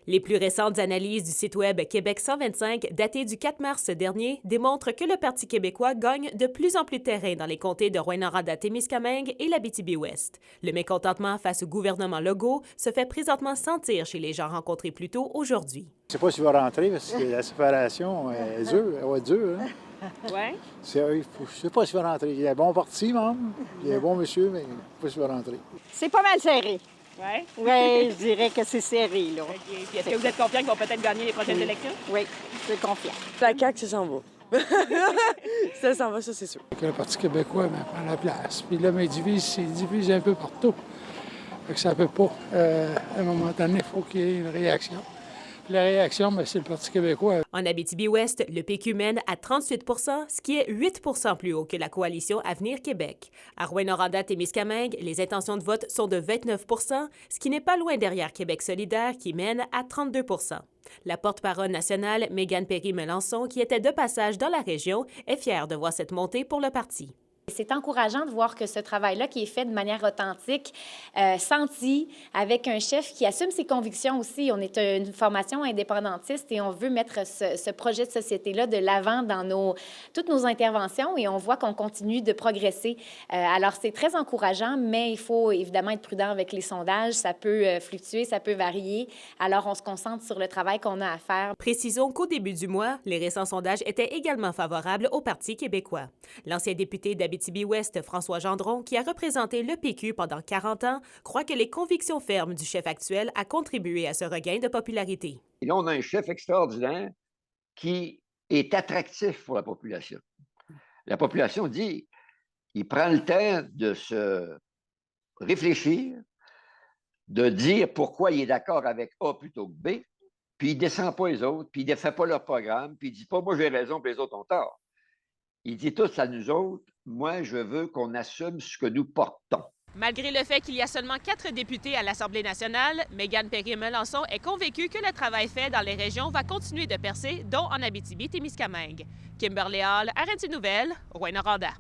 Les plus récentes analyses du site web Québec 125, datées du 4 mars dernier, démontrent que le Parti québécois gagne de plus en plus de terrain dans les comtés de Rouyn-Noranda-Témiscamingue et l'Abitibi-Ouest. Le mécontentement face au gouvernement Legault se fait présentement sentir chez les gens rencontrés plus tôt aujourd'hui. Je ne sais pas s'il va rentrer parce que la séparation est dure. Elle va être dure. Hein? Oui. Je ne sais pas s'il va rentrer. Il y a un bon parti, même. Il y a un bon monsieur, mais je ne sais pas s'il va rentrer. C'est pas mal serré. Oui? Oui, je dirais que c'est serré, là. OK. Puis est-ce que vous êtes confiant qu'ils vont peut-être gagner les prochaines élections? Oui, je suis confiante. La CAQ, ça s'en va. Ça s'en va, ça, c'est sûr. Le Parti québécois prend la place. Puis là, il divise un peu partout. Fait que ça ne peut pas. À un moment donné, il faut qu'il y ait une réaction. Puis la réaction, c'est le Parti québécois. En Abitibi-Ouest, le PQ mène à 38 ce qui est 8 plus haut que la coalition Avenir Québec. À Rouyn-Noranda-Témiscamingue, les intentions de vote sont de 29 ce qui n'est pas loin derrière Québec solidaire qui mène à 32 La porte-parole nationale, Mégane Perry-Melançon, qui était de passage dans la région, est fière de voir cette montée pour le parti. C'est encourageant de voir que ce travail-là qui est fait de manière authentique, senti, avec un chef qui assume ses convictions aussi. On est une formation indépendantiste et on veut mettre ce projet de société-là de l'avant dans toutes nos interventions et on voit qu'on continue de progresser. Alors, c'est très encourageant, mais il faut évidemment être prudent avec les sondages. Ça peut fluctuer, ça peut varier. Alors, on se concentre sur le travail qu'on a à faire. Précisons qu'au début du mois, les récents sondages étaient également favorables au Parti québécois. L'ancien député d'Abitibi-Ouest, François Gendron, qui a représenté le PQ pendant 40 ans, croit que les convictions fermes du chef actuel a contribué à ce regain de popularité. Et là, on a un chef extraordinaire qui est attractif pour la population. La population dit, il prend le temps de se réfléchir, de dire pourquoi il est d'accord avec A plutôt que B, puis il ne descend pas les autres, puis il ne fait pas leur programme, puis il ne dit pas « moi j'ai raison, puis les autres ont tort ». Il dit tous à nous autres, moi, je veux qu'on assume ce que nous portons. Malgré le fait qu'il y a seulement 4 députés à l'Assemblée nationale, Mégane Perry-Melançon est convaincue que le travail fait dans les régions va continuer de percer, dont en Abitibi-Témiscamingue. Kimberly Hall, RNC Nouvelles, Rouyn-Noranda.